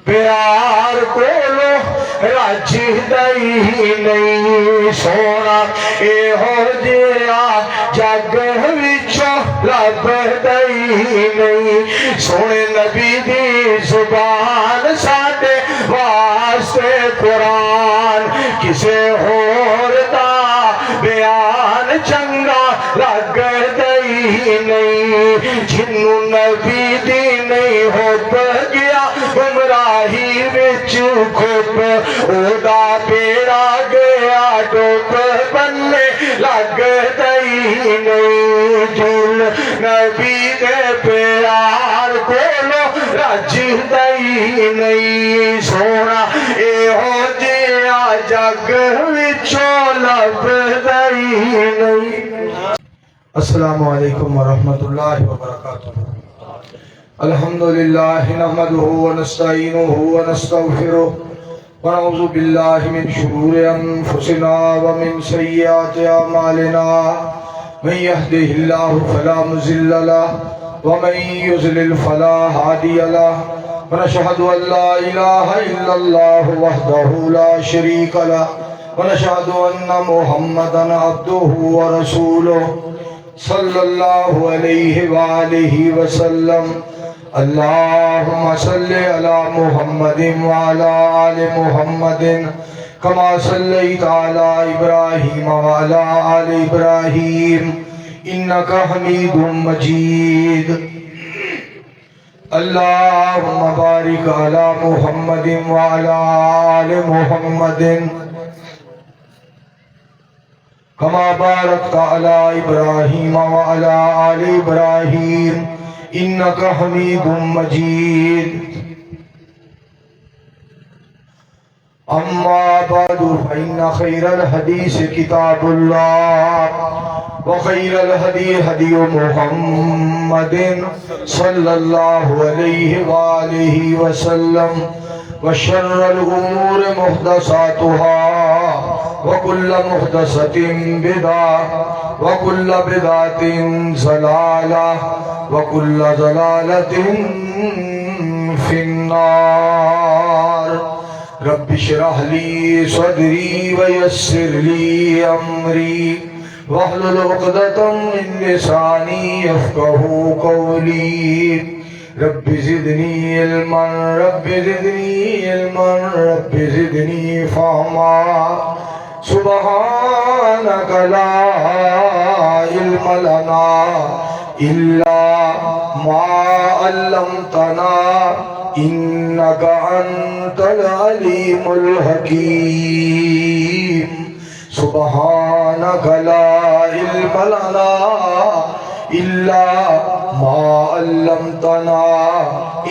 پیار کولو رج دئی نہیں سونا اے ہو جیا جگ وچوں لب دئی نہیں سونے نبی دی زبان ساڈے واسطے قرآن کسے ہور دا بیان چنگا لگ دئی نہیں جنوں نبی دی نہیں ہوت گیا گمراہی وچ کھپ اودا بیڑا گیا ڈوب بننے لگ دئی نہیں جل نبی دے پیار کولو رج دئی نہیں سونا اے ہو جیا جگ وچوں لب دئی نہیں۔ السلام علیکم ورحمۃ اللہ وبرکاتہ۔ الحمدللہ نحمدہ ونستعینہ ونستغفرہ ونعوذ باللہ من شرور انفسنا ومن سیئات اعمالنا من یہدہ اللہ فلا مضل لہ ومن یضلل فلا ہادی لہ ونشہد ان لا الہ الا اللہ وحدہ لا شریک لہ ونشہد ان محمدا عبدہ ورسولہ صلی اللہ علیہ وآلہ وسلم۔ اللہم صلی علی محمد وعلی آل محمد کما صلیت علی ابراہیم وعلی آل ابراہیم انکا حمید مجید۔ اللہم بارک علی محمد وعلی آل محمد کما بارکت علی ابراہیم وعلی آل ابراہیم انکا حمید مجید۔ اما بعد فإن خیر الحدیث کتاب اللہ وخیر الہدی ہدی محمد صلی اللہ علیہ وآلہ وسلم وشر الامور محدثاتها وكل محدثة بدعة وكل بدعة ضلالة وكل ضلالة في النار۔ رب اشرح لي صدري ويسر لي أمري واحلل عقدة من لساني يفقهوا قولي رب زدني علما رب زدني علما رب زدني فهما سبحانك لا علم لنا إلا ما علمتنا إنك أنت العليم الحكيم۔ سبحانك لا علم لنا إلا ما علمتنا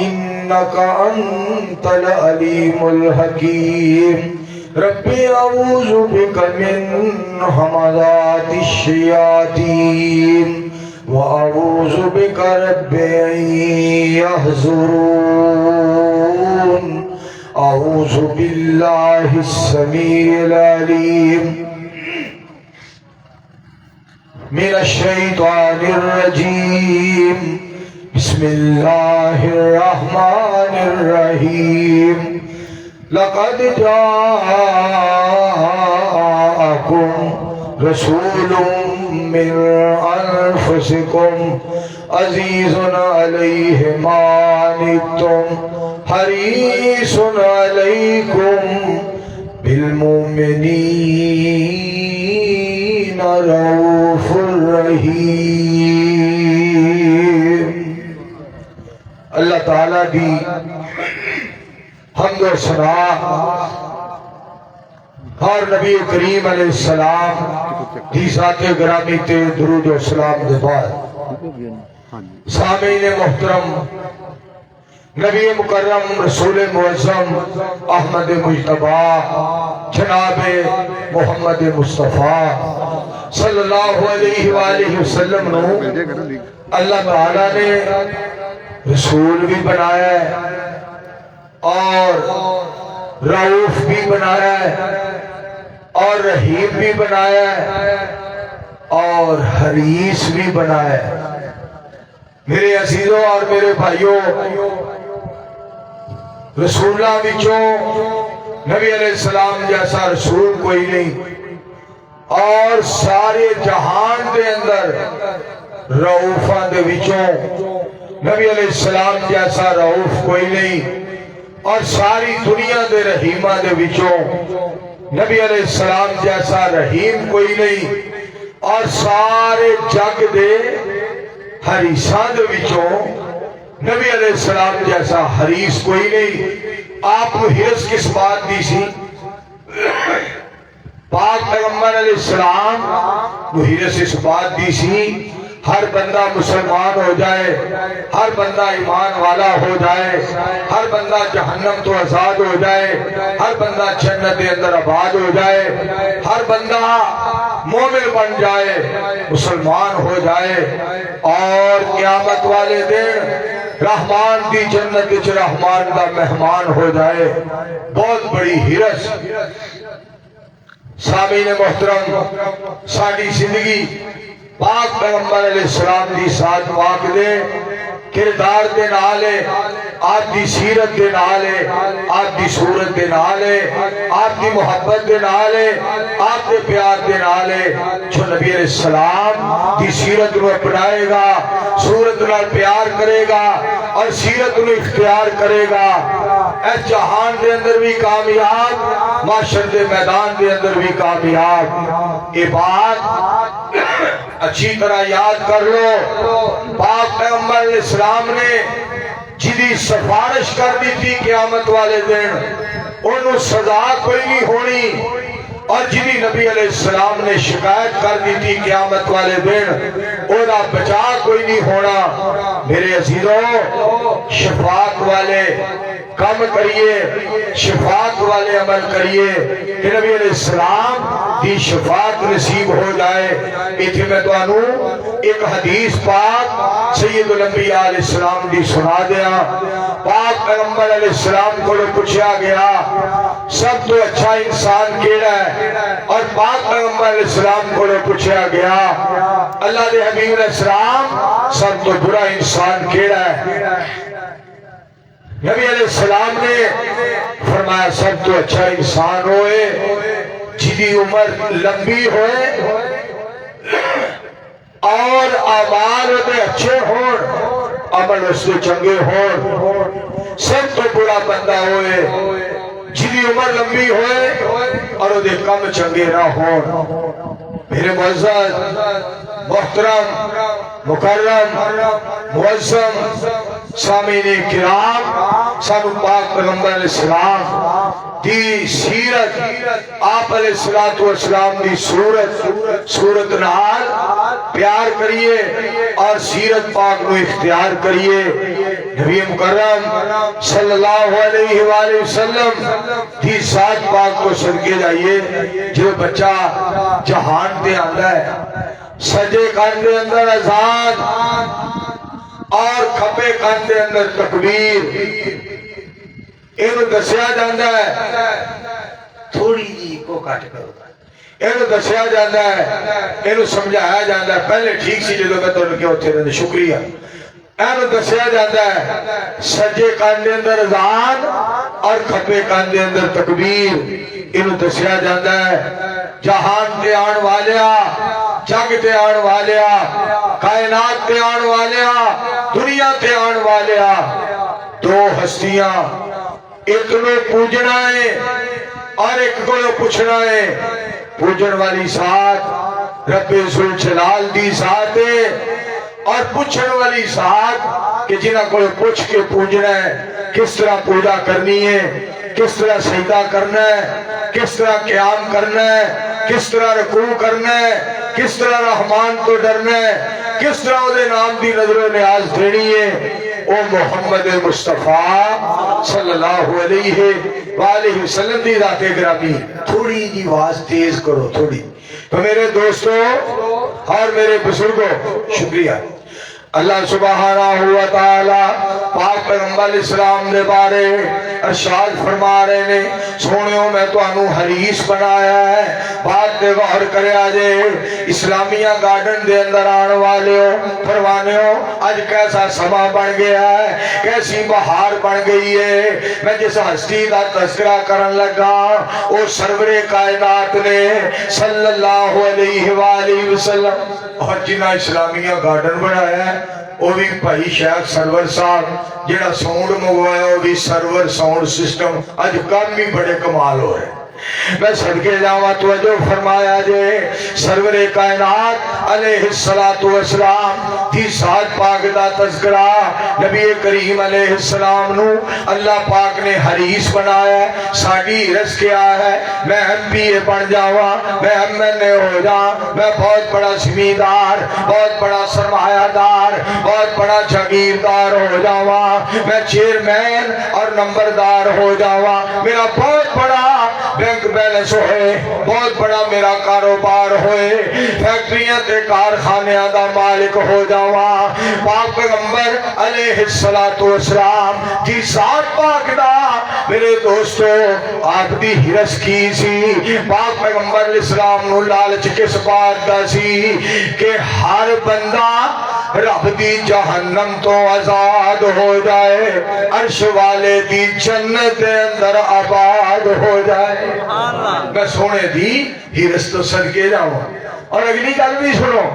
إنك أنت العليم الحكيم۔ ربي أعوذ بك من همزات الشياطين وأعوذ بك رب أن يحضرون۔ أعوذ بالله السميع العليم من الشيطان الرجيم بسم الله الرحمن الرحيم۔ لقد جاءكم رسول من أنفسكم عزيز عليه ما عنتم حريص عليكم بالمؤمنين رؤوف رحيم۔ اللہ تعالیٰ دی حمد و ثنا اور نبی کریم علیہ السلام دی ذات گرامی تے درود و سلام دے بعد سامعین محترم، نبی مکرم رسول معظم احمد مجتبی جناب محمد مصطفیٰ صلی اللہ علیہ وآلہ وسلم نو اللہ تعالیٰ نے رسول بھی بنایا ہے اور رؤوف بھی بنایا ہے اور رحیم بھی بنایا ہے اور حریص بھی بنایا ہے۔ میرے عزیزوں اور میرے بھائیوں، رسولہ وچوں نبی علیہ السلام جیسا رسول کوئی نہیں، اور سارے جہان دے اندر رؤوفاں دے وچوں نبی علیہ السلام جیسا رؤوف کوئی نہیں، اور ساری دنیا دے رحیمہ دے وچوں نبی علیہ السلام جیسا رحیم کوئی نہیں، اور سارے جگ دے حریصاں دے وچوں نبی علیہ السلام جیسا حریص کوئی نہیں۔ آپ کو حرص کس بات دی سی؟ پاک پیغمبر علیہ السلام کو حرص اس بات دی سی ہر بندہ مسلمان ہو جائے، ہر بندہ ایمان والا ہو جائے، ہر بندہ جہنم تو آزاد ہو جائے، ہر بندہ جنت کے اندر آباد ہو جائے، ہر بندہ مومن بن جائے، مسلمان ہو جائے، اور قیامت والے دن رحمان دی جنت وچ رحمان دا مہمان ہو جائے۔ بہت بڑی حرص۔ سامعین محترم، ساری زندگی پاک پیغمبر علیہ السلام دی ساتھ پاک دے کردار دے نالے، آپ دی سیرت دے نالے، آپ دی صورت دے نالے، آپ دی محبت دے نالے، آپ دے پیار دے نالے، جو نبی علیہ السلام دی سیرت نو اپنائے گا، صورت نال پیار کرے گا اور سیرت نو اختیار کرے گا، اس جہان دے اندر بھی کامیاب، معاشر دے میدان دے اندر بھی کامیاب۔ یہ بات اچھی طرح یاد کر لو، پاک پیغمبر علیہ السلام نے جدی سفارش کر دی تھی قیامت والے دن انہوں سزا کوئی نہیں ہونی، اور جدی نبی علیہ السلام نے شکایت کر دی تھی قیامت والے دن انہوں بچا کوئی نہیں ہونا۔ میرے عزیزوں، شفاعت والے کام کریے، شفاعت والے عمل کریے کہ نبی علیہ السلام دی شفاعت نصیب ہو جائے۔ ایتھے میں تو ایک حدیث پاک سید الانبیاء علیہ السلام دی سنا دیا۔ پاک پیغمبر علیہ السلام کو پوچھا گیا سب تو اچھا انسان کیڑا ہے، اور پاک پیغمبر علیہ السلام کو پوچھا گیا اللہ دے حبیب علیہ السلام سب تو برا انسان کیڑا ہے؟ نبی علیہ السلام نے فرمایا سب تو اچھا انسان ہوئے جدی عمر لمبی ہوئے اور اعمال دے اچھے ہون، عمل اس سے چنگے ہون۔ سب تو برا بندہ ہوئے جدی عمر لمبی ہوئے اور دے کم چنگے نہ ہون۔ میرے معزز محترم مکرم معظم سامعین کرام، سانو پاک پیغمبر علیہ السلام دی سیرت، آپ علیہ السلام دی صورت نال پیار کریے اور سیرت پاک کو اختیار کریے۔ نبی مکرم صلی اللہ علیہ وآلہ وسلم دی ذات پاک کو صدقے جائیے۔ جو بچہ جہان دے آندا ہے سجے کان دے اندر اذان اور کھبے کان دے اندر تکبیر، اینو دسیا جاندا ہے تھوڑی جی کو کٹ کرو، اینو دسیا جاندا ہے، اینو سمجھایا جاندا ہے۔ پہلے ٹھیک سی جدوں میں تانوں کیا اتھے رہندے، شکریہ۔ اینو دسیا جاندا ہے سجے کان دے اندر اذان اور کھبے کان دے اندر تکبیر، اینو دسیا جاندا ہے جہان تے آن والیا، جگ تے آن والیا، کائنات تے آن والیا، دنیا تے آن والیا، دو ہستیاں ایک نو پوجنا ہے اور ایک کو پوچھنا ہے۔ پوجن والی ذات رب ذوالجلال دی ذات ہے، اور پوچھن والی ذات کہ جنہاں کو پوچھ کے پوجنا ہے، کس طرح پوجا کرنی ہے، کس طرح سجدہ کرنا ہے، کس طرح قیام کرنا ہے، کس طرح رکوع کرنا ہے، کس طرح رحمان تو ڈرنا ہے، کس طرح وہ نام دی نظر و نیاز دینی ہے۔ او محمد مصطفیٰ صلی اللہ علیہ وآلہ وسلم دی ذات گرامی، تھوڑی جی آواز تیز کرو تھوڑی۔ تو میرے دوستوں اور میرے بزرگوں، شکریہ۔ اللہ سبحانہ و تعالی پاک پیغمبر اسلام دے بارے ارشاد فرما رہے نے سونیوں میں تو انو حریص بنایا ہے بات دے غور کرے آجے اسلامیہ گارڈن دے اندر آنے والے ہو پروانے ہو آج کیسا سما بن گیا ہے کیسی بہار بن گئی ہے میں جس ہستی دا تذکرہ کرن لگا او سرور کائنات نے صلی اللہ علیہ وآلہ وسلم اور جنہ اسلامیہ گارڈن بنایا ہے وہ بھی بھائی شیخ سرور صاحب جڑا ساؤنڈ منگوایا وہ بھی سرور ساؤنڈ سسٹم آج کام بھی بڑے کمال ہو رہے ہیں میں صدقے جاواں توجہ فرمایا جے سرور کائنات علیہ السلام تھی ذات پاک دا تذکرہ نبی کریم علیہ السلام نو اللہ پاک نے حریص بنایا ہے ساڑی رس کیا ہے میں MP بن جاواں میں MLA ہو جاواں میں بہت بڑا زمیندار بہت بڑا سرمایہ دار بہت بڑا جاگیردار ہو جاواں میں چیئرمین اور نمبردار ہو جاواں میرا بہت بڑا بینک بیلنس ہوئے بہت بڑا میرا کاروبار ہوئے فیکٹریاں تے کارخانیاں دا مالک ہو جاواں پاک پیغمبر علیہ السلام کی ذات پاک دا میرے دوستو آپ دی ہرس کی سی پاک پیغمبر علیہ السلام نو لالچ کس بات دا سی کہ ہر بندہ رب دی جہنم تو آزاد ہو جائے عرش والے دی جنت اندر آباد ہو جائے میں سونے دی ہرس تو صدقے جاؤں اور اگلی گل بھی سنو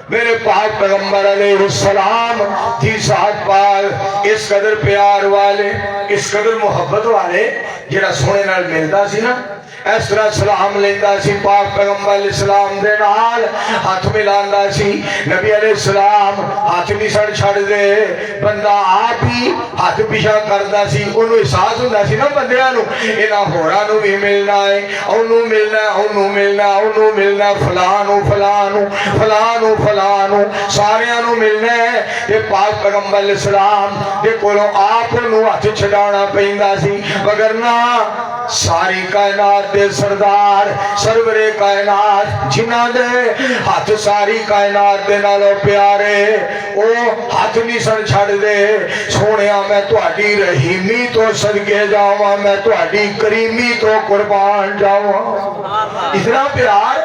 میرے پاک پیغمبر علیہ السلام تھی ذات پاک اس قدر پیار والے اس قدر محبت والے جڑا سونے نال ملتا سی نا اس طرح سلام لیندہ سی پاک پیغمبر علیہ السلام دے نال ہاتھ ملاندہ سی نبی علیہ السلام ہاتھ نہیں سڑ چھڑ دے بندہ آپ ہی ہاتھ پیشا کردہ سی انہوں احساس ہوندہ سی نا بندیانو انہاں ہورانو بھی ملنا ہے انہوں ملنا ہے انہوں ملنا ہے انہوں ملنا ہے فلانو فلانو فلانو فلانو ساریانو ملنا ہے یہ پاک پیغمبر علیہ السلام یہ کولوں آپ انہوں ہاتھ چھڑانا پہندہ سی وگرنہ ساری کائنات دے سردار سرور کائنات جنہ دے ہاتھ ساری کائنات دے نالو پیارے او ہاتھ نہیں سر چھڑ دے سونیا میں تو آڈی رحیمی تو صدقے جاواں میں تو آڈی کریمی تو قربان جاواں اتنا پیار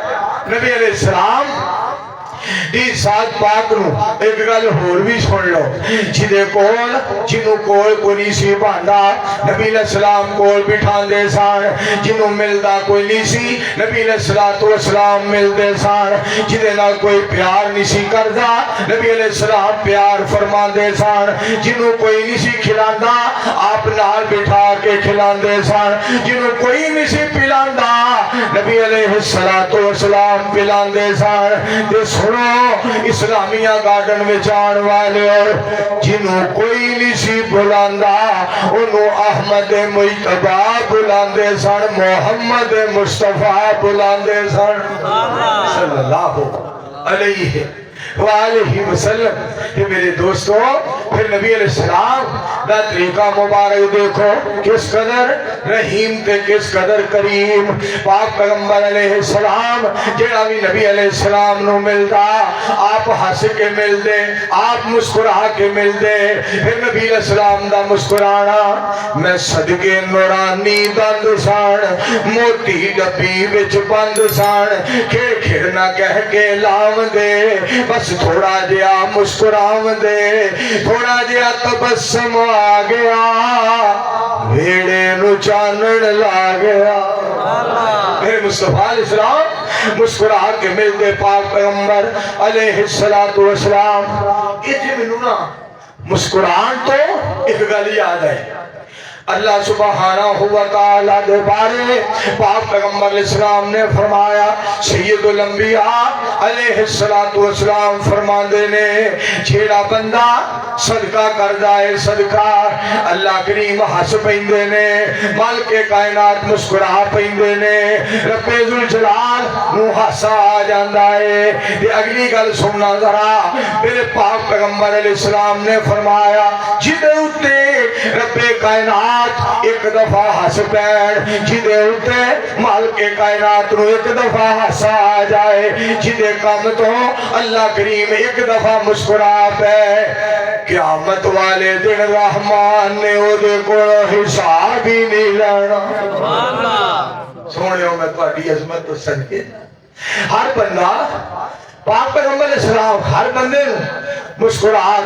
نبی علیہ السلام دی ذات پاک نو ایک گل ہور بھی سن لو جدے کول جنوں کول کوئی نہیں سی باندا نبی علیہ السلام کول بٹھان دے سان جنوں ملدا کوئی نہیں سی نبی علیہ السلام مل دے سان جدے نال کوئی پیار نہیں سی کردا نبی علیہ السلام پیار فرمان دے سان جنوں کوئی نہیں سی کھلاندا آپ نال بٹھا کے کھلان دے سان جنوں کوئی نہیں سی پلاندا نبی علیہ السلام پلان دے سان تے سنو اسلامیہ گارڈن میں جان والے جنہوں کوئی نہیں سی بلاندہ انہوں احمد مجتبہ بلاندے سن محمد مصطفیٰ بلاندے سن صلی اللہ علیہ وآلہ وسلم کہ میرے دوستوں پھر نبی علیہ السلام دا طریقہ مبارک دیکھو کس قدر رحیم تے کس قدر کریم پاک پیغمبر علیہ السلام جڑا بھی نبی علیہ السلام نو ملدا آپ ہنس کے مل دے آپ مسکرا کے مل دے پھر نبی علیہ السلام دا مسکرانا میں صدقے نورانی دند سان موتی ڈبی وچ بند سان کھڑ کھڑنا کہہ کے لاو دے بس تھوڑا جیا مسکراو دے تھوڑا جیا تبسم آ گیا ویڑے نو چانن لا گیا میرے مصطفیٰ علیہ السلام مسکرا کے مل دے پاک پیغمبر علیہ السلام اتنے منو نا مسکران تو ایک گل یاد ہے اللہ سبحانہ و تعالیٰ دے بارے پاک پیغمبر علیہ السلام نے فرمایا سید الانبیاء علیہ السلام فرمان دینے چھیڑا بندہ صدقہ کردائے صدقہ اللہ کریم حس پہندے نے مالک کائنات مسکرا پہندے نے رب ذوالجلال نو حسا آ جاندہ ہے یہ اگلی گل سننا ذرا میرے پاک پیغمبر علیہ السلام نے فرمایا جدے اتے رب کائنات ایک دفعہ ہس پین جدے اتے مالک کائنات نو ایک دفعہ ہس آ جائے جدے کم تو اللہ کریم ایک دفعہ مسکرا پے قیامت والے دن رحمان نے او دے کو حساب ہی نہیں لینا سونےو میں تہاڈی عظمت تو صدقے ہر بندہ پاک پیغمبر علیہ السلام ہر بندے مسکرا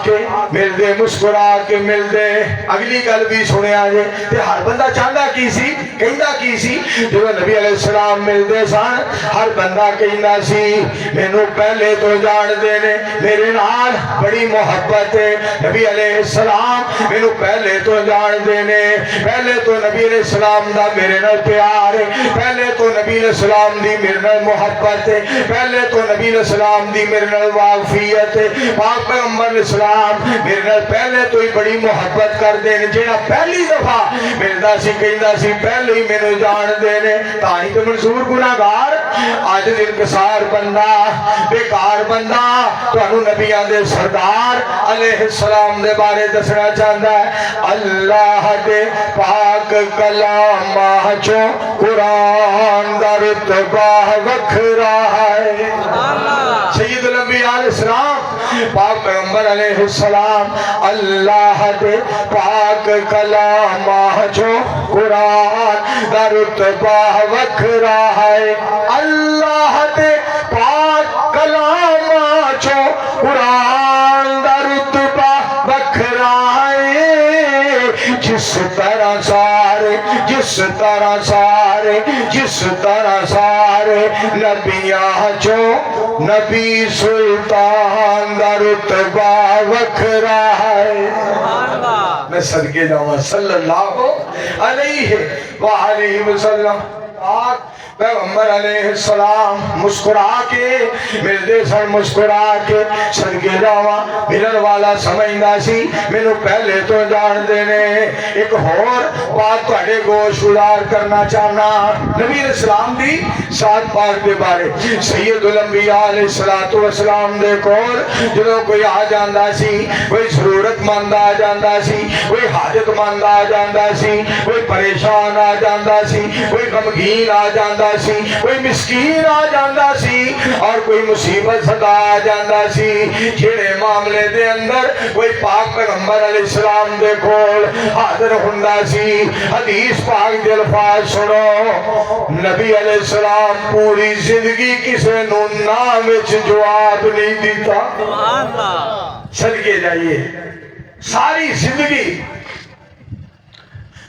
کے مل دے اگلی گل بھی سنیا جے تے ہر بندہ چاہتا کی سی کہندا کی سی جو نبی علیہ السلام ملدے سن ہر بندہ کہندا سی مینوں پہلے تو جان دے نے میرے نال بڑی محبت ہے نبی علیہ السلام مینوں پہلے تو جان دے نے پہلے تو نبی علیہ السلام دا میرے نال پیار ہے پہلے تو نبی علیہ السلام دی میرے نال محبت ہے پہلے تو نبی علیہ السلام دی میرے نال واقفیت ہے پاک پیغمبر علیہ السلام میرے نال پہلے تو ہی بڑی محبت کر دے نے جیڑا پہلی دفعہ ملدا سی کہندا سی پہلے ہی مینوں جان دے نے تاں تے منصور گناہگار اج انکسار بندہ بیکار بندہ تانوں نبیاں دے سردار علیہ السلام دے بارے دسنا چاہندا ہے اللہ دے پاک کلام چوں قرآن دا رتبہ وکھرا ہے سید الانبیاء علیہ السلام پاک پیغمبر علیہ السلام اللہ دے پاک کلام چوں قرآن دا رتبہ وکھرا ہے اللہ دے پاک کلام چوں قرآن دا رتبہ وکھرا ہے جس طرح سارے نبیاں چوں نبی سلطان دا رتبہ وکھرا ہے میں صدقے جاؤں صلی اللہ علیہ وآلہ وسلم پیغمبر علیہ السلام مسکرا کے ملدے سن مسکرا کے صدقے جاواں ملن والا سمجھدا سی مینوں پہلے تو جان دینے ایک اور بات تہاڈے گوش گزار کرنا چاہنا نبی علیہ السلام دی سات پاک دے بارے سید الانبیاء علیہ السلام دے کول جدوں کوئی آ جاندا سی کوئی ضرورت مند آ جاندا سی کوئی حاجت مند آ جاندا سی کوئی پریشان آ جاندا سی کوئی غمگین آ جاندا سی کوئی مسکین آ جاندا سی اور کوئی مصیبت صدا آ جاندا سی جڑے معاملے دے اندر کوئی پاک پیغمبر علیہ السلام دے کول حاضر ہوندا سی حدیث پاک دے الفاظ سنو نبی علیہ السلام پوری زندگی کسے نو نام وچ جواب نہیں دیتا سبحان اللہ صدقے جائیے ساری زندگی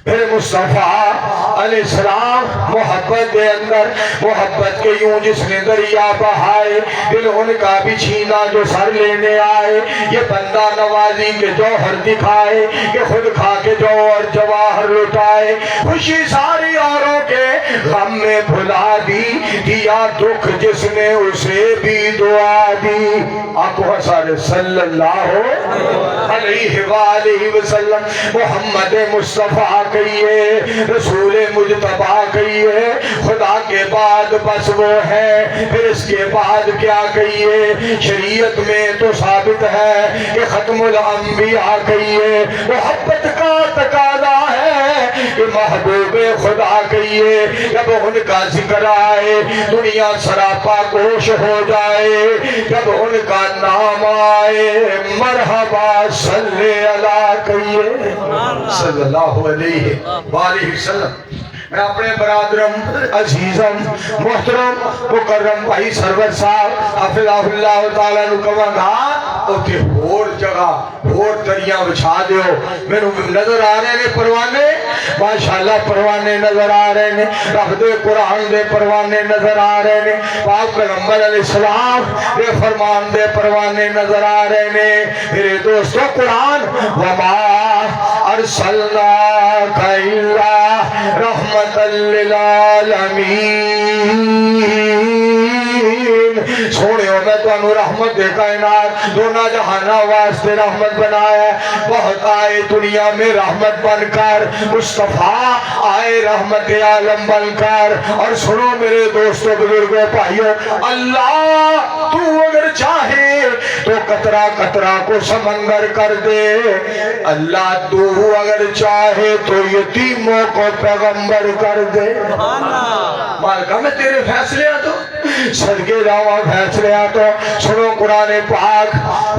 پھر مصطفیٰ علیہ السلام محبت دے اندر محبت کے یوں جس نے دریا بہائے دل ان کا بھی چھینا جو سر لینے آئے یہ بندہ نوازی کے جوہر دکھائے کہ خود کھا کے جوہر جواہر لٹائے خوشی ساری اوروں کے غم میں بھلا دی دیا دکھ جس نے اسے بھی دعا دی آقا سارے صلی اللہ علیہ وآلہ وسلم محمد مصطفیٰ کہیے رسول مجتبیٰ کہیے خدا کے بعد بس وہ ہے پھر اس کے بعد کیا کہیے شریعت میں تو ثابت ہے کہ ختم الانبیاء کہیے محبت کا تقاضا ہے کہ محبوب خدا کہیے جب ان کا ذکر آئے دنیا سراپا گوش ہو جائے جب ان کا نام آئے مرحبا صلی اللہ کہیے صلی اللہ علیہ وآلہ وسلم میں اپنے برادرم عزیزم محترم مکرم بھائی سرور صاحب حفظہ اللہ تعالیٰ نو کہاں گا اوکے اور جگہ اور دریاں بچھا دیو میں نظر آ رہے ہیں پروانے ماشاءاللہ پروانے نظر آ رہے ہیں رب دے قرآن دے پروانے نظر آ رہے ہیں پاک پیغمبر علیہ السلام دے فرمان دے پروانے نظر آ رہے ہیں میرے دوستو قرآن وما ارسلناک الا رحمت للعالمین سونے ہو میں تو تانو رحمت دے کائنات دونوں جہانا واسطے رحمت بنایا ہے بہت آئے دنیا میں رحمت بن کر مصطفیٰ آئے رحمت عالم بن کر اور سنو میرے دوستوں بزرگوں بھائیوں اللہ تو اگر چاہے تو قطرہ قطرہ کو سمندر کر دے اللہ تو اگر چاہے تو یتیموں کو پیغمبر کر دے مالکہ میں تیرے فیصلے تو صدقے جاؤں فیصلے تو سنو قرآن پاک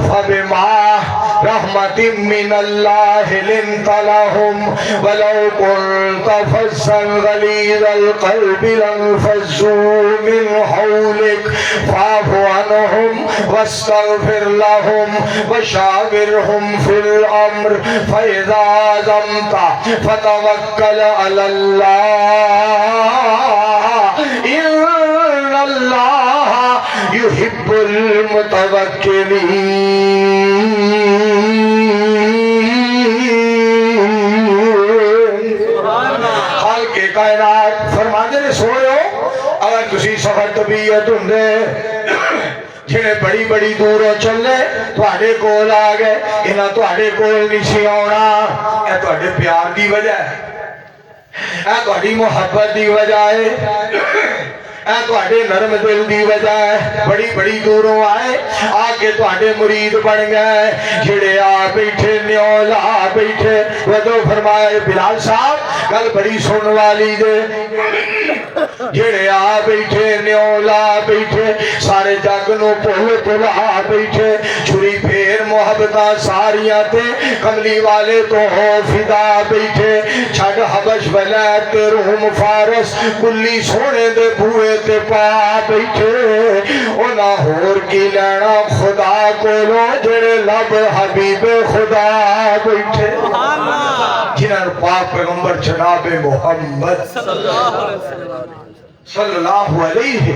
فَبِمَا رَحْمَةٍ مِّنَ اللَّهِ لِنْتَ لَهُمْ وَلَوْ كُنْتَ فَظًّا غَلِيظَ الْقَلْبِ لَانفَضُّوا مِنْ حَوْلِكَ فَاعْفُ عَنْهُمْ وَاسْتَغْفِرْ لَهُمْ وَشَاوِرْهُمْ فِي الْأَمْرِ فَإِذَا عَزَمْتَ فَتَوَكَّلْ عَلَى اللَّهِ إِنَّ اللَّهَ يُحِبُّ الْمُتَوَكِّلِينَ خالق کائنات فرماندے نے سوڑو اگر تسی سفر طبیعت ہوندے جنہیں بڑی بڑی دوروں چلے تو آڑے کول آگئے انہاں تو آڑے کول نہیں آنا اے تو آڑے پیار دی وجہ ہے اے تو آڑی محبت دی وجہ ہے اے تو آڑے نرم دل دی وجہ ہے بڑی بڑی دوروں آئے آکے تو آڑے مرید بن گئے جڑے آ بیٹھے نیولا بیٹھے ودو فرمائے بلال صاحب گل بڑی سن والی دے جڑے آ بیٹھے نیولا بیٹھے سارے جگ نو پہل پلا بیٹھے چھری پھیر محبتہ ساریاں تے کملی والے تو ہو فدا بیٹھے چھڑ حبش ولایت روم فارس کلی سونے دے بوئے تے پا بیٹھے اونا ہور کی لینا خدا کو لو جڑے لب حبیب خدا بیٹھے جنہاں پاک پیغمبر جناب محمد صلی اللہ علیہ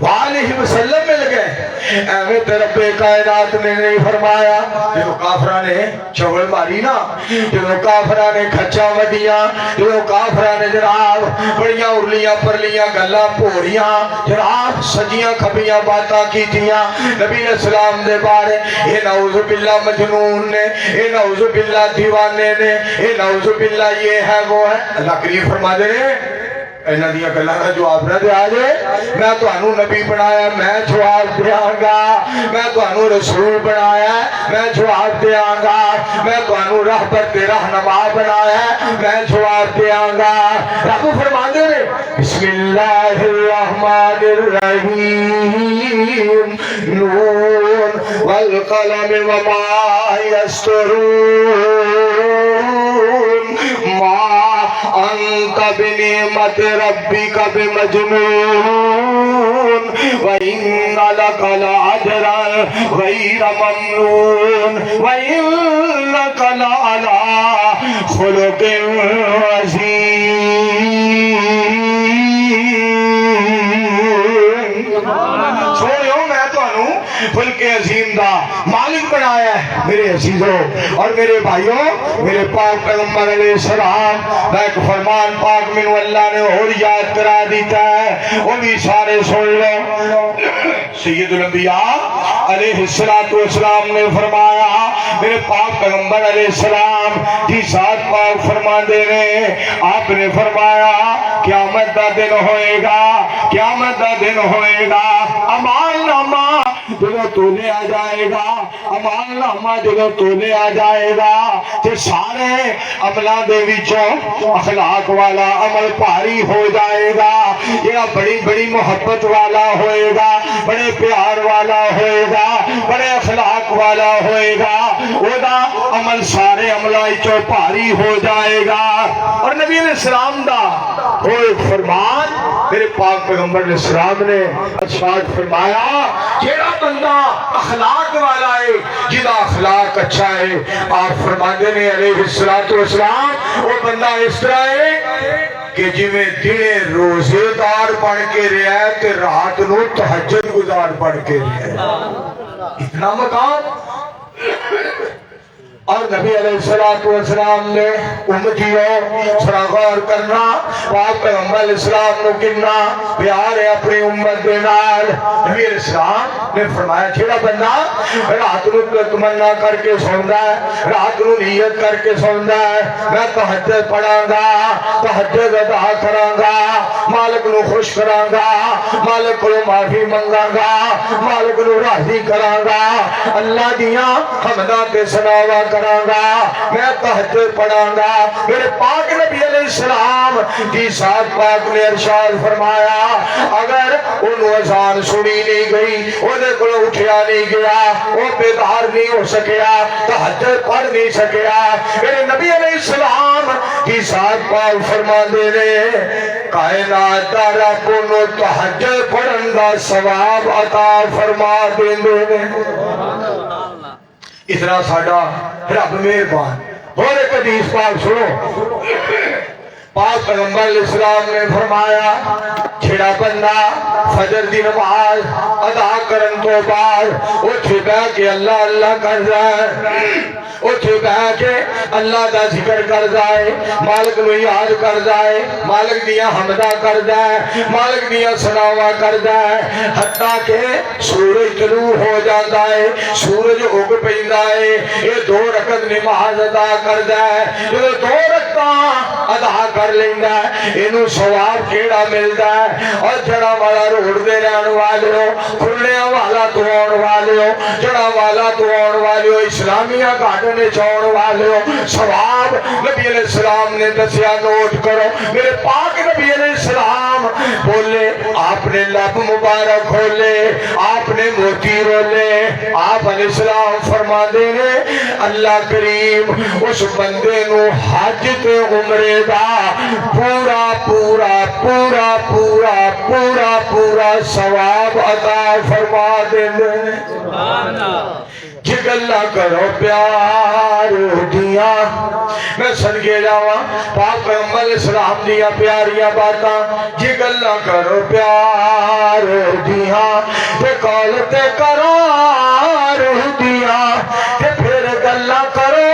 وآلہ وسلم مل گئے ایویں تے رب کائنات نے نہیں فرمایا جو کافرہ نے چول ماری نا جو کافرہ نے کھچا ودیاں جو کافرہ نے جناب بڑیاں ارلیاں پرلیاں گلاں پوریاں جناب سجیاں کھبیاں باتاں کیتیاں نبی علیہ السلام دے بارے اے نعوذ باللہ مجنون نے اے نعوذ باللہ دیوانے نے اے نعوذ باللہ یہ ہے وہ ہے اللہ کریم فرما دے اینا دیا گلہ کا جواب نہ دے آجے میں تو انہوں نبی بنایا میں جواب دے آنگا میں تو انہوں رسول بنایا میں جواب دے آنگا میں تو انہوں رحبت رہنما بنایا میں جواب دے آنگا رب فرما دے بسم اللہ الرحمن الرحیم نون والقلم وما یسطرون ما انت بنعمت ربک بمجنون وَإِنَّ لَكَ لَأَجْرًا غَيْرَ مَمْنُونٍ وَإِنَّكَ لَعَلَىٰ خُلُقٍ عَظِيمٍ سوڑیوں میں تو انہوں خلق عظیم دا مالک بنایا ہے میرے عزیزوں اور میرے بھائیوں میرے پاک پیغمبر علیہ السلام ایک فرمان پاک منو اللہ نے اور یاد کرا دیتا ہے وہ بھی سارے سن لو سید الانبیاء علیہ السلام نے فرمایا میرے پاک پیغمبر علیہ السلام کی ذات پاک فرما دے رہے آپ نے فرمایا قیامت دا دن ہوئے گا قیامت دا دن ہوئے گا امان نامہ جدو تولے آ جائے گا امان نامہ جدو تولے آ جائے گا تے سارے عملہ دے وچوں اخلاق والا عمل پاری ہو جائے گا یہ بڑی بڑی محبت والا ہوئے گا بڑے پیار والا ہوئے گا بڑے اخلاق والا ہوئے گا وہ دا عمل سارے عملہ وچوں پاری ہو جائے گا اور نبی علیہ السلام دا وہ ایک فرمان میرے پاک پیغمبر علیہ السلام نے ارشاد فرمایا جیڑا بندہ اخلاق والا ہے جدا اخلاق اچھا ہے آپ فرماندے نے علیہ السلام وہ بندہ اس طرح ہے کہ جی میں دنے روزے دار پڑھ کے رہا ہے تے رات نو تہجد گزار پڑھ کے رہا ہے اتنا مقام اور نبی علیہ السلام نے امتیوں سرا غور کرنا پاک پیغمبر علیہ السلام نو کنا پیار ہے اپنی امت دے نال نبی علیہ السلام نے فرمایا جیڑا بندہ رات نو تمنا کر کے سوندا ہے رات نو نیت کر کے سوندا ہے میں تہجد پڑھاں گا تہجد ادا کراں گا مالک نو خوش کراں گا مالک کو معافی منگاں گا مالک نو راضی کراں گا اللہ دیاں حمداں تے ثناواں کراں گا میں تہجد پڑھاں گا میرے پاک نبی علیہ السلام کی ذات پاک نے ارشاد فرمایا اگر انہوں اذان سنی نہیں گئی انہیں کو اٹھیا نہیں گیا وہ بیدار نہیں ہو سکیا تہجد پڑھ نہیں سکیا میرے نبی علیہ السلام کی ذات پاک فرما دے رہے کائنات دا رب انہوں تہجد پڑھن دا ثواب عطا فرما دے رہے اتنا ساڑا رب مہربان اور ایک حدیث پاک سنو پاک پیغمبر علیہ السلام نے فرمایا چھڑا بندہ فجر دی نماز ادا کرن تو بعد اٹھے بیٹھ کے اللہ اللہ کر جائے اٹھے بیٹھ کے اللہ دا ذکر کر جائے مالک نو یاد کر جائے مالک دیا حمدہ کر جائے مالک دیا ثناواں کر جائے حتیٰ کہ سورج طلوع ہو جاتا ہے سورج اگ پیندا ہے یہ 2 رکعت نماز ادا کر جائے جو 2 رکعتاں ادا کر لیندا ہے اینو ثواب کیڑا ملدا ہے اور جڑا والا روڈ دے رہن والے ہو کھلیا والا تو آن والے ہو جڑا والا تو آن والے ہو اسلامیہ گارڈن چاؤن والے ہو ثواب نبی علیہ السلام نے دسیا نوٹ کرو میرے پاک نبی علیہ السلام بولے آپ نے لب مبارک کھولے آپ نے موتی رولے آپ علیہ السلام فرما دینے اللہ کریم اس بندے نو حج تے عمرے دا پورا پورا پورا پورا پورا پورا ثواب عطا فرما دینے جگلہ کرو پیار دیا میں سنگے جاواں پاک پیغمبر علیہ السلام دیا پیاریاں باتاں جگلہ کرو پیار دیا تے کالتے قرار دیا تے پھر گلہ کرو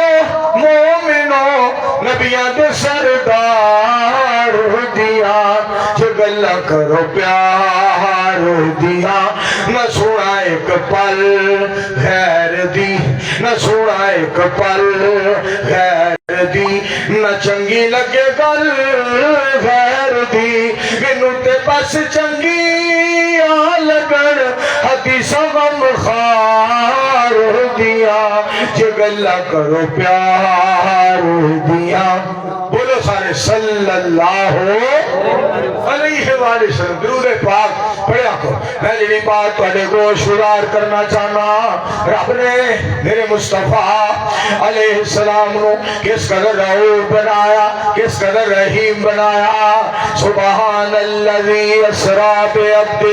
مومنو نبیاں دے سردار دیا جگلہ کرو پیار دیا نہ سونا ایک پل غیر دی نہ سونا ایک پل غیر دی نہ چنگی لگے گل غیر دی مینوں تے بس چنگی لگن حدیث غم خار دیا جے گلا کرو پیار دیا بولو سارے صلی اللہ علیہ وآلہ وسلم درود پاک پڑھیا کو میں جنہی بات پڑھے کو شرار کرنا چاہنا رب نے میرے مصطفیٰ علیہ السلام نو کس قدر رعوف بنایا کس قدر رحیم بنایا سبحان اللذی اسرا بعبدہ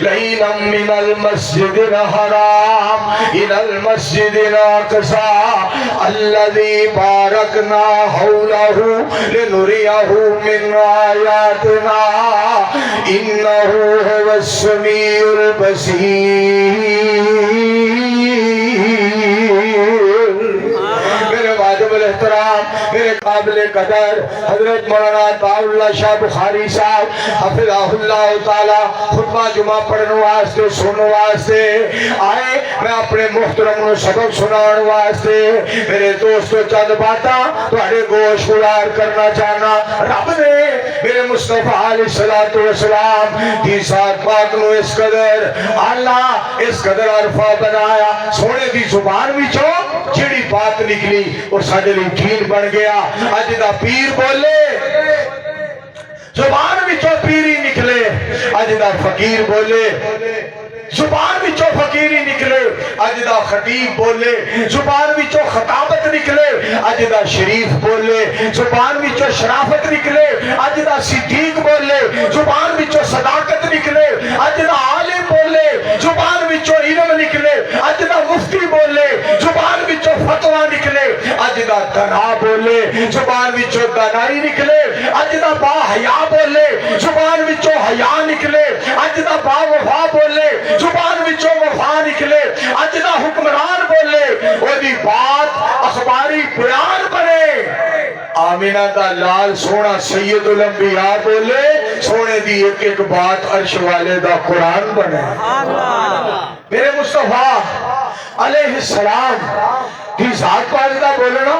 لیلا من المسجد الحرام الى المسجد الاقصى الذي باركنا حوله لنريه من آياتنا إنه هو السميع البصير میرے واجب الاحترام میرے قابل قدر حضرت مولانا عطاء اللہ شاہ بخاری صاحب حفظہ اللہ تعالی خطبہ جمعہ پڑھنے واسطے سننے واسطے آئے میں اپنے محترم نو سبق سنان واسطے میرے دوستو چند باتاں تہاڈے گوش گزار کرنا چاہنا رب نے میرے مصطفیٰ علیہ السلام دی ذات پاک نو اس قدر اللہ اس قدر عرفہ بنایا سونے دی زبان وچوں جڑی بات نکلی اور ساڈے لئی دین بن گیا اج دا پیر بولے زبان وچوں پیری نکلے اج دا فقیر بولے زبان وچوں فقیری نکلے اج دا خطیب بولے زبان وچوں خطابت نکلے اج دا شریف بولے زبان وچوں شرافت نکلے اج دا صدیق بولے زبان وچوں صداقت نکلے اج دا عالم بولے زبان وچوں علم نکلے اج دا مفتی بولے زبان وچوں فتوا نکلے اج دا دنا بولے زبان وچوں دنائی نکلے اج دا با حیا بولے زبان وچوں حیا نکلے اج دا با وفا بولے زبان وچوں وفا نکلے اج دا حکمران بولے او دی بات اخباری بیان بنے آمینہ دا لال سونا سید الانبیاء بولے سونے دی ایک ایک بات عرش والے دا قرآن بنے میرے مصطفیٰ علیہ السلام کی ذات پاکدہ بولنا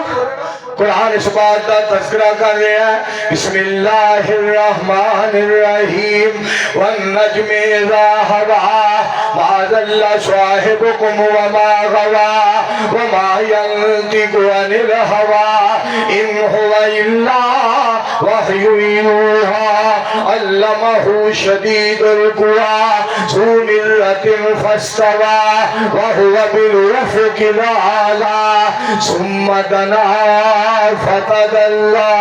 قرآن اس بات دا تذکرہ کر رہا ہے بسم اللہ الرحمن الرحیم والنجم اذا ہوا ما ضل صاحبکم وما غوا وما ينطق عن الهوى ان هو الا وحی یوحی علمہ شدید القوى ذو مرۃ فاستوى وهو بالافق الاعلی ثم دنا فتدلى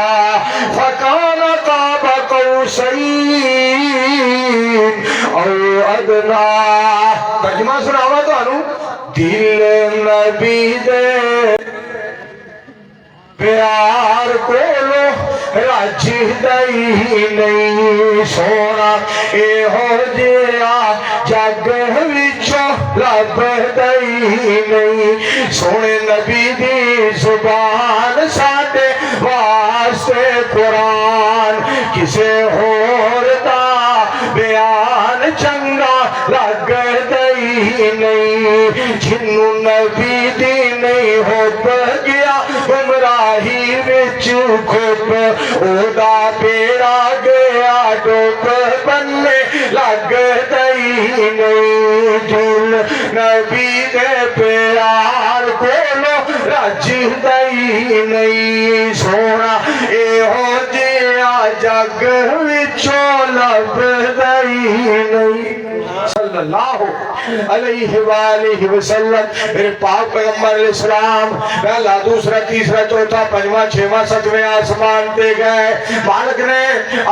فكان قاب قوسين او ادنى ترجمہ سناوا تانوں دل نبی دے پیار کولو راجی دئی نہیں سونا اے ہو جیا جگ وچوں لب دئی نہیں سونے نبی دی زبان ساڈے واسطے قرآن کسے ہور دا بیان چنگا لگ دئی نہیں جنوں نبی دی نہیں ہو گیا گمراہی وچ کھپ اودا بیڑا گیا ڈوب بننے لگ دئی نہیں دل نبی دے پیار کولو راجی دئی نہیں سونا اے ہو جیا جگ وچوں لب دئی نہیں صلی اللہ علیہ وآلہ وسلم میرے پاک پیغمبر علیہ السلام پہلا دوسرا تیسرا چوتھا پنجواں چھواں ستویں آسمان تے گئے مالک نے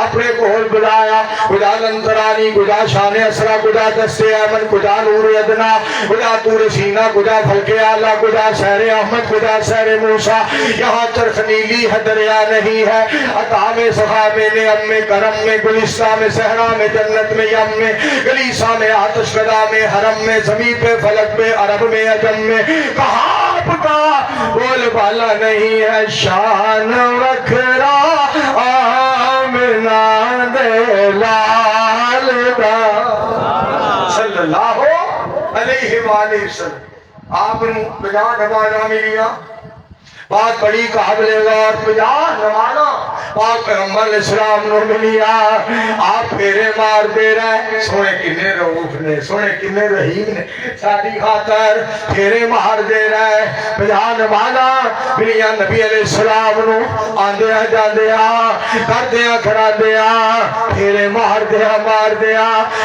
اپنے کول بلایا خدا لنترانی خدا شان اسرا خدا دست ایمن خدا نور ادنا خدا طور سینہ خدا فلک اعلیٰ خدا سیر احمد خدا سیر موسیٰ یہاں چرخ نیلی ہے دریا نہیں ہے عطا میں سخا میں نعم میں کرم میں گلستہ میں صحرا میں جنت میں یم میں گلیسہ میں آتش کدا میں حرم میں زمین پہ فلک میں عرب میں عجم میں کہاں آپ کا بول بالا نہیں ہے شان وکھرا آمنہ دے لال دا صلی اللہ علیہ وآلہ وسلم آپ نے 50 نمازاں ملیاں بات بڑی قابل غور 50 نمازاں پاک پیغمبر علیہ السلام نو ملیا آپ پھیرے مار دے رہے سونے کنے رؤوف نے سونے کنے رحیم نے ساڈی خاطر پھیرے مار دے رہے 50 نمازاں ملیا نبی علیہ السلام نو آندیا جاندیا کردیا کھڑا دیا پھیرے مار دیا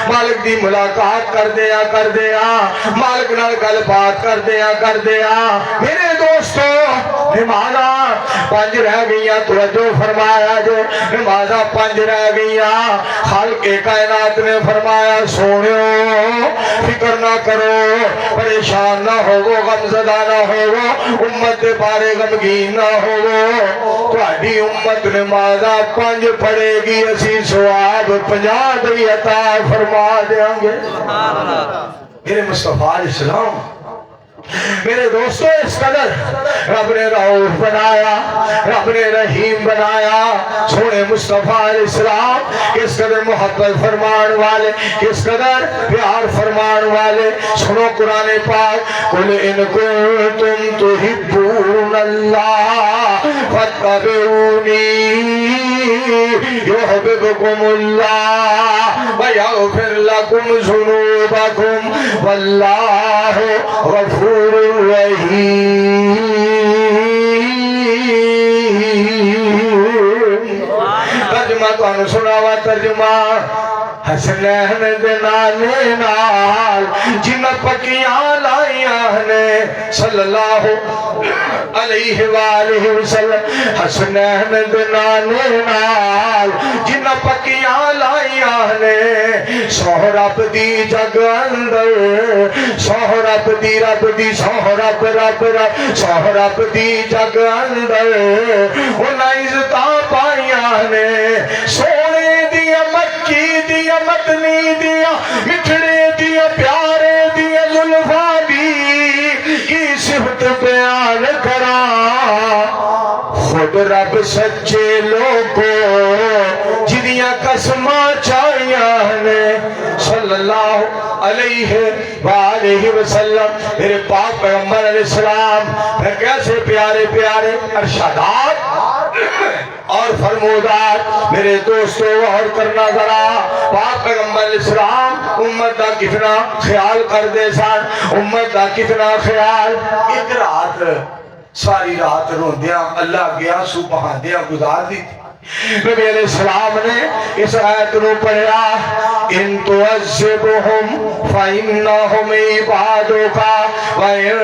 مالک دی ملاقات کر دیا مالک نال گل بات کر دیا میرے دوستو نمازاں 5 رہ گئیاں توجہ فرمایا جو نمازاں 5 رہ گئیاں خالق کائنات نے فرمایا سونیو فکر نہ کرو پریشان نہ ہوگو غمزدہ نہ ہوگو امت دے بارے غمگین نہ ہوگو تہاڈی امت نمازاں 5 پڑھے گی اسی ثواب 50 دی عطا فرما دیاں گے میرے مصطفیٰ علیہ السلام میرے دوستو اس قدر رب نے رؤوف بنایا رب نے رحیم بنایا سونے مصطفیٰ علیہ السلام کس قدر محبت فرمان والے کس قدر پیار فرمان والے سنو قرآن پاک قل ان کنتم تحبون اللہ فاتبعونی یحببکم اللہ ویغفر لکم ذنوبکم واللہ غفور الرحیم ترجمہ تو انہوں سناوا ترجمہ حسنین دے نانے نال جن پکیاں لائیاں نے صلی اللہ علیہ وآلہ وسلم حسنین دے نانے نال جن پکیاں لائیاں نے سہرب دی جگ اندر سہرب دی رب دی سہرب رب رب سہرب دی جگ اندر انہاں عزتاں پائیاں نے سونے دیا مکی دیا مدنی دیا مٹھڑے دیا پیارے دیا زلفا دی کی صفت بیان کرا خود رب سچے لوگوں جنیاں قسماں چاہیاں نے صلی اللہ علیہ وآلہ وسلم میرے پاک پیغمبر علیہ السلام پھر کیسے پیارے پیارے ارشادات اور فرمودات میرے دوستو اور کرنا ذرا پاک پیغمبر علیہ السلام امت دا کتنا خیال کر دے سان امت دا کتنا خیال ایک رات ساری رات روندیاں اللہ گیا سو بہاندیاں گزار دی نبی علیہ السلام نے اس آیت نو پڑھا ان تعذبہم فإنہم عبادک وإن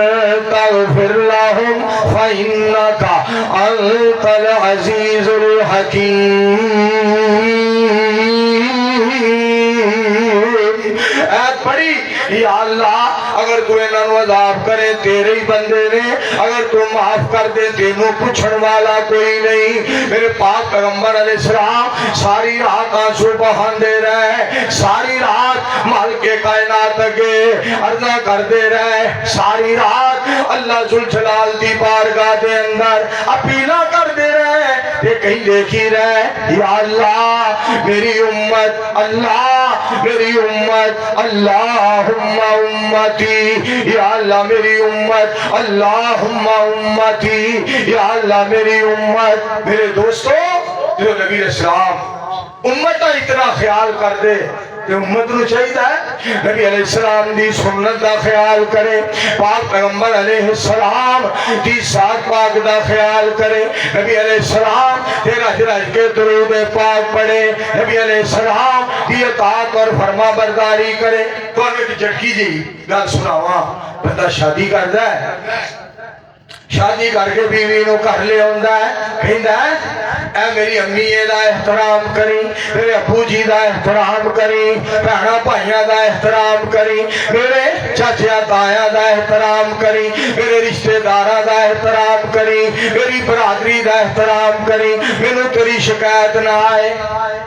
تغفر لہم فإنک انت العزیز الحکیم ایت پڑھی یا اللہ اگر تو انہوں عذاب کرے تیرے ہی بندے نے اگر تو معاف کر دے تینوں پوچھن والا کوئی نہیں میرے پاک پیغمبر علیہ السلام ساری رات آنسو بہاندے رہے ساری رات مالک کائنات اگے عرضہ کر دے رہے ساری رات اللہ ذوالجلال دی بارگاہ دے اندر اپیلا کر دے رہے یہ کہیں دیکھی رہے یا اللہ میری امت اللہ میری امت اللہم امتی یا اللہ میری امت اللہم امتی یا اللہ میری امت میرے دوستو جو نبی علیہ السلام امت کا اتنا خیال کر دے کہ امت نو چاہیے نبی علیہ السلام دی سنت دا خیال کرے پاک پیغمبر علیہ السلام دی ساتھ پاک دا خیال کرے نبی علیہ السلام تیرا ہرج کے درود پاک پڑھے نبی علیہ السلام دی اطاعت اور فرما برداری کرے تو ایک جھٹکی جی گل سناواں بندہ شادی کردا ہے شادی کر کے بیوی نو کر لے ہوندا ہے کہندا ہے اے میری امی دا احترام کری میرے ابو جی دا احترام کری بہنا بھائیاں دا احترام کری میرے چاچا تایا دا احترام کری میرے رشتہ داراں دا احترام کری میری برادری دا احترام کری مینوں تیری شکایت نہ آئے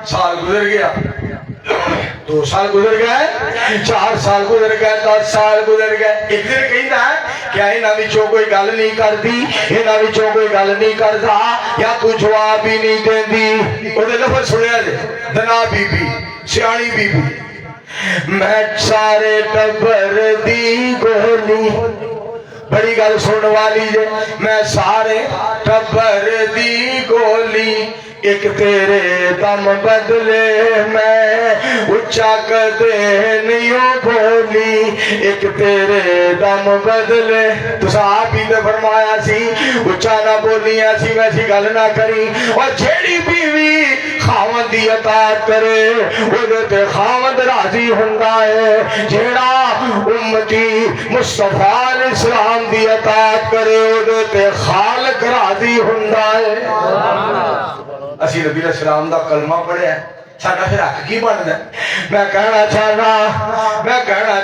سال گزر گیا 2 سال گزر گئے 4 سال گزر گئے 10 سال گزر گئے ایک دن کہنا ہے کیا انہاں وچوں کوئی گل نہیں کردی انہاں وچوں کوئی گل نہیں کردا یا تو جواب ہی نہیں دیندی او دے لفظ سنیا جے دنا be be Sayani be be میں سارے ٹبر دی گولی بڑی گل سن والی جے میں سارے ٹبر دی گولی ایک تیرے دم بدلے میں اچھا کدے نہیں بولی ایک تیرے دم بدلے تو صاحب ہی نے فرمایا سی اچھا نہ بولی ایسی ویسی گل نہ کری اور جیڑی بیوی خاوند دی اطاعت کرے وہ تے خاوند راضی ہوندا ہے جیڑا امتی مصطفیٰ علیہ السلام دی اطاعت کرے وہ تے خالق راضی ہوندا ہے اسی نبی علیہ السلام دا کلمہ پڑھے ہیں ساڑھا پھر حق کی بننا ہے میں کہنا